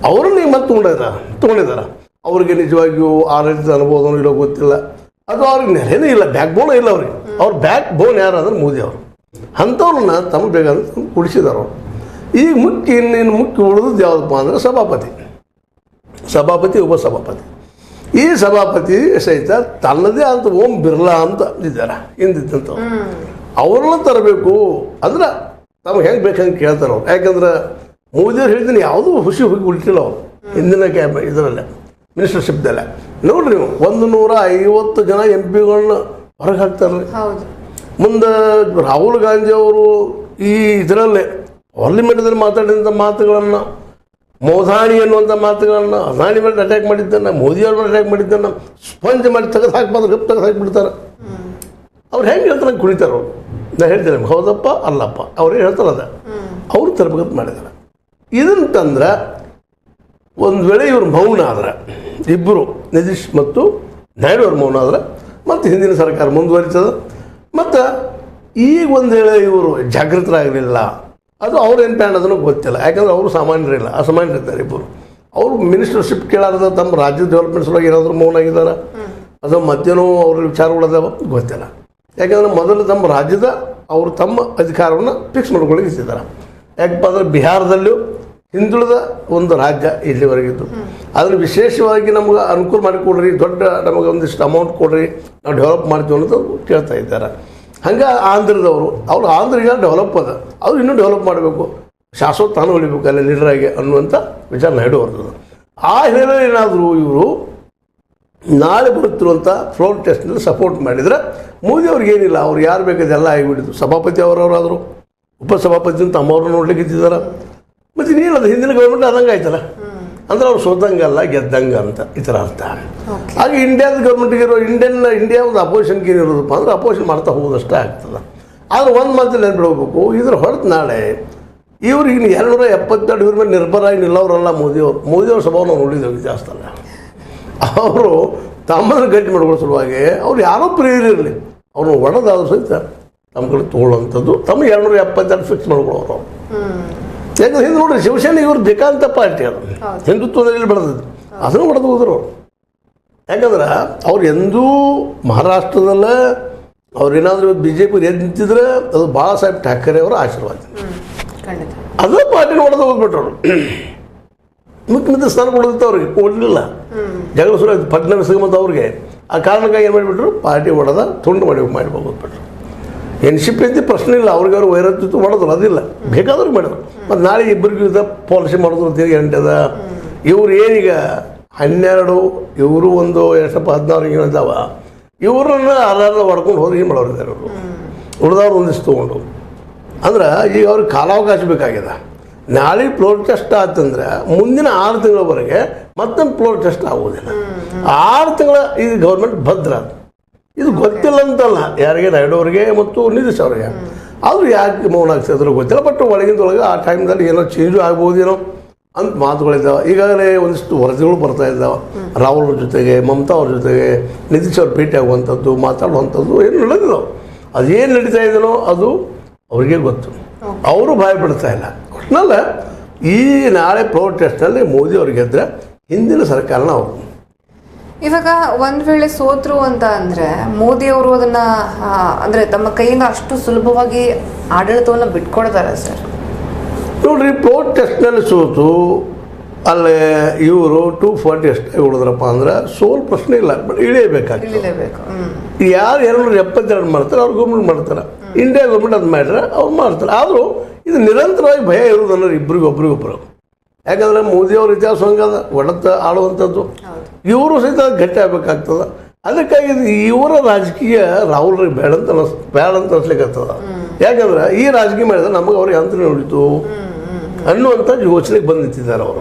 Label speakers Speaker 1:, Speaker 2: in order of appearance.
Speaker 1: ಅವರನ್ನು ಈಗ ಮತ್ತೆ ತೊಗೊಂಡಿದ್ದಾರೆ. ಅವ್ರಿಗೆ ನಿಜವಾಗಿಯೂ ಆಡಳಿತದ ಅನುಭವನೂ ಇಲ್ಲೋ ಗೊತ್ತಿಲ್ಲ, ಅದು ಅವ್ರಿಗೆ ನೆಲೆನೇ ಇಲ್ಲ, ಬ್ಯಾಕ್ ಬೋನ್ ಇಲ್ಲ ಅವ್ರಿಗೆ. ಅವ್ರ ಬ್ಯಾಕ್ ಬೋನ್ ಯಾರಾದ್ರೆ ಮೋದಿ ಅವರು. ಅಂಥವ್ರನ್ನ ತಮಗೆ ಬೇಕಾದ್ರೆ ಕುಡಿಸಿದಾರೆ ಅವರು. ಈಗ ಇನ್ನೇನು ಮುಖ್ಯ ಉಳಿದದ್ದು ಯಾವುದಪ್ಪ ಅಂದರೆ ಸಭಾಪತಿ ಉಪಸಭಾಪತಿ. ಈ ಸಭಾಪತಿ ಸಹಿತ ತನ್ನದೇ ಅಂತ ಓಂ ಬಿರ್ಲಾ ಅಂತ ಇದ್ದಾರೆ ಹಿಂದಿದ್ದಂಥವ್ರು. ಅವ್ರನ್ನ ತರಬೇಕು ಅಂದ್ರೆ ತಮ್ಗೆ ಹೆಂಗೆ ಬೇಕಂಗೆ ಕೇಳ್ತಾರೆ ಅವ್ರು. ಯಾಕಂದ್ರೆ ಮೋದಿಯವ್ರು ಹೇಳಿದ್ದೀನಿ ಯಾವುದೂ ಹುಸಿ ಹೋಗಿ ಉಳಿತಿಲ್ಲ ಅವರು ಹಿಂದಿನ ಇದರಲ್ಲೇ ಮಿನಿಸ್ಟರ್ಶಿಪ್ದಲ್ಲೇ. ನೋಡ್ರಿ ನೀವು 150 ಜನ MP ಗಳನ್ನ ಹೊರಗೆ ಹಾಕ್ತಾರೆ. ಮುಂದೆ ರಾಹುಲ್ ಗಾಂಧಿ ಅವರು ಈ ಇದರಲ್ಲೇ ಪಾರ್ಲಿಮೆಂಟ್ದಲ್ಲಿ ಮಾತಾಡಿದಂಥ ಮಾತುಗಳನ್ನು, ಮೋದಾಣಿ ಅನ್ನುವಂಥ ಮಾತುಗಳನ್ನು ಅದಾಣಿ ಮೇಲೆ ಅಟ್ಯಾಕ್ ಮಾಡಿದ್ದಾನೆ, ಮೋದಿಯವ್ರ ಮೇಲೆ ಅಟ್ಯಾಕ್ ಮಾಡಿದ್ದಾನೆ, ಸ್ಪಂಜ್ ಮಾಡಿ ತೆಗೆದು ಹಾಕ್ಬಾರ್ದು, ಗಪ್ ತೆಗೆದು ಹಾಕಿಬಿಡ್ತಾರೆ. ಅವ್ರು ಹೆಂಗೆ ಹೇಳ್ತಾರೆ ಕುಣಿತಾರೆ ಅವರು. ನಾನು ಹೇಳ್ತೇನೆ ಹೌದಪ್ಪ ಅಲ್ಲಪ್ಪ ಅವ್ರೇನು ಹೇಳ್ತಾರೆ ಅದ ಅವ್ರು ತರಬೇಕಂತ ಮಾಡಿದ್ದಾರೆ. ಇದನ್ನು ತಂದ್ರೆ ಒಂದು ವೇಳೆ ಇವ್ರು ಮೌನ ಆದ್ರೆ, ಇಬ್ಬರು ನಿತೀಶ್ ಮತ್ತು ನಾಯ್ಡು ಅವ್ರ ಮೌನ ಆದ್ರೆ ಮತ್ತು ಹಿಂದಿನ ಸರ್ಕಾರ ಮುಂದುವರಿತದೆ. ಮತ್ತು ಈಗ ಒಂದು ವೇಳೆ ಇವರು ಜಾಗೃತರಾಗಲಿಲ್ಲ, ಅದು ಅವ್ರೇನು ಪ್ಯಾನ್ ಅದನ್ನು ಗೊತ್ತಿಲ್ಲ. ಯಾಕಂದ್ರೆ ಅವರು ಸಾಮಾನ್ಯರಿಲ್ಲ, ಅಸಾಮಾನ್ಯರಿದ್ದಾರೆ ಇಬ್ಬರು. ಅವರು ಮಿನಿಸ್ಟರ್ಶಿಪ್ ಕೇಳಾರದ ತಮ್ಮ ರಾಜ್ಯದ ಡೆವಲಪ್ಮೆಂಟ್ ಸಲುವಾಗಿ ಏನಾದರೂ ಮೌನ ಆಗಿದ್ದಾರೆ, ಅದು ಮತ್ತೇನೋ ಅವ್ರ ವಿಚಾರಗಳದಾವ ಗೊತ್ತಿಲ್ಲ. ಯಾಕಂದರೆ ಮೊದಲು ತಮ್ಮ ರಾಜ್ಯದ ಅವರು ತಮ್ಮ ಅಧಿಕಾರವನ್ನು ಫಿಕ್ಸ್ ಮಾಡ್ಕೊಳ್ಳಿಕ್ಕೆ ಇಟ್ಟಿದ್ದಾರೆ. ಯಾಕಪ್ಪ ಅಂದರೆ ಬಿಹಾರದಲ್ಲೂ ಹಿಂದುಳಿದ ಒಂದು ರಾಜ್ಯ ಇಲ್ಲಿವರೆಗಿದ್ದು, ಅದನ್ನು ವಿಶೇಷವಾಗಿ ನಮ್ಗೆ ಅನುಕೂಲ ಮಾಡಿಕೊಡ್ರಿ, ದೊಡ್ಡ ನಮಗೆ ಒಂದಿಷ್ಟು ಅಮೌಂಟ್ ಕೊಡ್ರಿ, ನಾವು ಡೆವಲಪ್ ಮಾಡ್ತೀವಿ ಅನ್ನೋದು ಕೇಳ್ತಾ ಇದ್ದಾರೆ. ಹಂಗೆ ಆಂಧ್ರದವರು, ಅವರು ಆಂಧ್ರಿಗೆ ಡೆವಲಪ್ ಅದ, ಅವ್ರು ಇನ್ನೂ ಡೆವಲಪ್ ಮಾಡಬೇಕು, ಶಾಶ್ವತ ತಾನು ಉಳಿಬೇಕು ಅಲ್ಲಿ ಲೀಡರಾಗಿ ಅನ್ನುವಂಥ ವಿಚಾರ ನಾಯ್ಡು ಅವ್ರದ್ದು. ಆ ಹಿನ್ನೆಲೆ ಏನಾದರೂ ಇವರು ನಾಳೆ ಬರುತ್ತಿರುವಂಥ ಫ್ಲೋರ್ ಟೆಸ್ಟ್ನಲ್ಲಿ ಸಪೋರ್ಟ್ ಮಾಡಿದರೆ ಮೋದಿ ಅವ್ರಿಗೇನಿಲ್ಲ, ಅವ್ರು ಯಾರು ಬೇಕಾದೆಲ್ಲ ಆಗಿಬಿಟ್ಟಿದ್ದು. ಸಭಾಪತಿ ಅವರವರಾದರು, ಉಪಸಭಾಪತಿ ಅಂತ ತಮ್ಮವ್ರನ್ನ ನೋಡ್ಲಿಕ್ಕೆ ಇದ್ದಿದ್ದಾರೆ. ಮತ್ತು ಇನ್ನೇನದು ಹಿಂದಿನ ಗೌರ್ಮೆಂಟ್ ಆದಂಗೆ ಆಯ್ತಲ್ಲ, ಅಂದ್ರೆ ಅವ್ರು ಸೋತಂಗಲ್ಲ ಗೆದ್ದಂಗೆ ಅಂತ ಈ ಥರ ಅರ್ಥ. ಹಾಗೆ ಇಂಡಿಯಾದ ಗೌರ್ಮೆಂಟ್ಗೆ ಇಂಡಿಯಾ ಒಂದು ಅಪೋಸಿಷನ್ಗೆ ಏನಿರೋದಪ್ಪ ಅಂದ್ರೆ ಅಪೋಸಿಷನ್ ಮಾಡ್ತಾ ಹೋಗೋದಷ್ಟೇ ಆಗ್ತದೆ. ಆದರೆ ಒಂದು ಮಾತಲ್ಲಿ ನೆನ್ಬಿಡ್ಬೇಕು, ಇದ್ರ ಹೊರತು ನಾಳೆ ಇವ್ರಿಗೆ 272 ಇವ್ರ ಮೇಲೆ ನಿರ್ಭರಾಗಿ ನಿಲ್ಲವರಲ್ಲ ಮೋದಿಯವ್ರ ಸ್ವಭಾವ ನಾವು ನೋಡಿದ್ದೇವೆ ಜಾಸ್ತಿ ಅಲ್ಲ. ಅವರು ತಮ್ಮನ್ನು ಗಟ್ಟಿ ಮಾಡ್ಕೊಳ್ಳೋ ಸಲುವಾಗಿ ಅವ್ರು ಯಾರೋ ಪ್ರಿಯರಿರಲಿ ಅವ್ರನ್ನ ಒಡೆದಾದ್ರು ಸಹಿತ ತಮ್ಮ ಕಡೆ ತೊಗೊಳ್ಳೋವಂಥದ್ದು, ತಮ್ಮ 272 ಫಿಕ್ಸ್ ಮಾಡ್ಕೊಳ್ಳೋರು. ಯಾಕಂದ್ರೆ ಹಿಂದೆ ನೋಡ್ರಿ ಶಿವಸೇನೆ ಇವ್ರು ಬೇಕಾದಂಥ ಪಾರ್ಟಿ, ಅದು ಹಿಂದುತ್ವದಲ್ಲಿ ಬೆಳೆದಿದ್ದು, ಅದನ್ನು ಹೊಡೆದು ಹೋದ್ರು ಅವರು. ಯಾಕಂದ್ರೆ ಅವ್ರು ಎಂದೂ ಮಹಾರಾಷ್ಟ್ರದಲ್ಲೇ ಅವ್ರೇನಾದರೂ BJP ಎದ್ದು ನಿಂತಿದ್ರೆ ಅದು ಬಾಳಾ ಸಾಹೇಬ್ ಠಾಕರೆ ಅವರ ಆಶೀರ್ವಾದ. ಅದೇ ಪಾರ್ಟಿನ ಹೊಡೆದು ಹೋಗ್ಬಿಟ್ರು ಅವರು. ಮುಖ್ಯಮಂತ್ರಿ ಸ್ಥಾನ ಕೊಡೋದಿತ್ತು ಅವ್ರಿಗೆ ಕೊಡಲಿಲ್ಲ, ಜಗಳ ಸುರ ಫಡ್ನವೀಸ್ ಮತ್ತು ಅವ್ರಿಗೆ ಆ ಕಾರಣಕ್ಕಾಗಿ ಏನು ಮಾಡಿಬಿಟ್ರು, ಪಾರ್ಟಿ ಹೊಡೆದ ತುಂಡು ಮಾಡಿಬಿಟ್ರು. ಎನ್ಶಿಪ್ ಐತಿ ಪ್ರಶ್ನೆ ಇಲ್ಲ, ಅವ್ರಿಗೆ ಅವ್ರು ವೈರತ್ವ ಮಾಡೋದ್ರು, ಅದಿಲ್ಲ ಬೇಕಾದ್ರಿಗೆ ಮಾಡಿದ್ರು. ಮತ್ತು ನಾಳೆ ಇಬ್ಬರಿಗೂ ಇದ್ದ ಪಾಲಿಸಿ ಮಾಡಿದ್ರು ತಿರುಗಿ ಎಂಟದ. ಇವ್ರು ಏನೀಗ 12, ಇವರು ಒಂದು 16 ಇದ್ದಾವ, ಇವ್ರನ್ನ ಅರ್ಧ ಹೊಡ್ಕೊಂಡು ಹೋದ್ರೆ ಏನು ಮಾಡೋರಿದ್ದಾರೆ ಅವರು. ಉಳಿದವ್ರು ಒಂದಿಷ್ಟು ತೊಗೊಂಡು ಅಂದ್ರೆ ಈಗ ಅವ್ರಿಗೆ ಕಾಲಾವಕಾಶ ಬೇಕಾಗಿದೆ. ನಾಳೆ ಫ್ಲೋರ್ ಟೆಸ್ಟ್ ಆತಂದ್ರೆ ಮುಂದಿನ 6 ತಿಂಗಳವರೆಗೆ ಮತ್ತೊಂದು ಫ್ಲೋರ್ ಟೆಸ್ಟ್ ಆಗೋದಿಲ್ಲ. 6 ತಿಂಗಳ ಇದು ಗೌರ್ಮೆಂಟ್ ಭದ್ರ. ಇದು ಗೊತ್ತಿಲ್ಲ ಅಂತಲ್ಲ ಯಾರಿಗೆ, ನಾಯ್ಡು ಅವರಿಗೆ ಮತ್ತು ನಿತೀಶ್ ಅವರಿಗೆ. ಆದರೂ ಯಾಕೆ ಮೌನ ಆಗ್ತಿದ್ರು ಗೊತ್ತಿಲ್ಲ. ಬಟ್ ಒಳಗಿಂದೊಳಗೆ ಆ ಟೈಮ್ದಲ್ಲಿ ಏನೋ ಚೇಂಜು ಆಗ್ಬೋದೇನೋ ಅಂತ ಮಾತುಗಳಿದ್ದಾವೆ. ಈಗಾಗಲೇ ಒಂದಿಷ್ಟು ವರದಿಗಳು ಬರ್ತಾ ಇದ್ದಾವೆ, ರಾಹುಲ್ ಅವ್ರ ಜೊತೆಗೆ ಮಮತಾ ಅವ್ರ ಜೊತೆಗೆ ನಿತೀಶ್ ಅವ್ರು ಭೇಟಿ ಆಗುವಂಥದ್ದು, ಮಾತಾಡುವಂಥದ್ದು ಏನು ನಡೆದಿಲ್ಲ. ಅದೇನು ನಡೀತಾ ಇದೆಯೋ ಅದು ಅವ್ರಿಗೆ ಗೊತ್ತು, ಅವರು ಭಯ ಬಿಡ್ತಾ ಇಲ್ಲ. ಒಟ್ಟಿನಲ್ಲ ಈ ನಾಳೆ ಫ್ಲೋರ್ ಟೆಸ್ಟ್ನಲ್ಲಿ ಮೋದಿ ಅವ್ರಿಗೆ ಗೆದ್ದರೆ ಹಿಂದಿನ ಸರ್ಕಾರನ ಅವರು.
Speaker 2: ಇವಾಗ ಒಂದ್ ವೇಳೆ ಸೋತ್ರು ಅಂತ ಅಂದ್ರೆ ಮೋದಿ ಅವರು ಅದನ್ನ ಅಂದ್ರೆ ತಮ್ಮ ಕೈಯಿಂದ ಅಷ್ಟು ಸುಲಭವಾಗಿ ಆಡಳಿತವನ್ನ ಬಿಟ್ಕೊಡ್ತಾರೆ ಸರ್?
Speaker 1: ನೋಡ್ರಿ, ಫ್ಲೋರ್ ಟೆಸ್ಟ್ನಲ್ಲಿ ಸೋತು ಅಲ್ಲೇ ಇವರು 240 ಎಷ್ಟಾಗಿ ಉಳಿದ್ರಪ್ಪ ಅಂದ್ರೆ ಸೋಲ್ ಪ್ರಶ್ನೆ ಇಲ್ಲ, ಬಟ್ ಇಳಿಯಬೇಕಾಗ್ತದೆ. ಯಾರು 272 ಮಾಡ್ತಾರೆ ಅವ್ರು ಗೌರ್ಮೆಂಟ್ ಮಾಡ್ತಾರೆ, ಇಂಡಿಯಾ ಗೌರ್ಮೆಂಟ್ ಅದು ಮಾಡ್ರೆ ಅವ್ರು ಮಾಡ್ತಾರೆ. ಆದರೂ ಇದು ನಿರಂತರವಾಗಿ ಭಯ ಇರೋದನ್ನೋರು ಒಬ್ರಿಗೊಬ್ರು. ಯಾಕಂದರೆ ಮೋದಿಯವ್ರ ಇತಿಹಾಸ ಹಂಗದ, ಒಡತ ಆಳುವಂಥದ್ದು, ಇವರು ಸಹಿತ ಗಟ್ಟಿ ಆಗಬೇಕಾಗ್ತದೆ. ಅದಕ್ಕಾಗಿ ಇವರ ರಾಜಕೀಯ ರಾಹುಲ್ರಿಗೆ ಬೇಡ ಅಂತ ಅನ್ಸ್ಲಿಕ್ಕೆ ಆಗ್ತದ. ಯಾಕಂದ್ರೆ ಈ ರಾಜಕೀಯ ಮಾಡಿದ್ರೆ ನಮಗೆ ಅವ್ರಿಗೆ ಯಂತ್ರ ನೋಡಿತು ಅನ್ನುವಂಥ ಯೋಚನೆಗೆ ಬಂದು ನಿಂತಿದ್ದಾರೆ ಅವರು.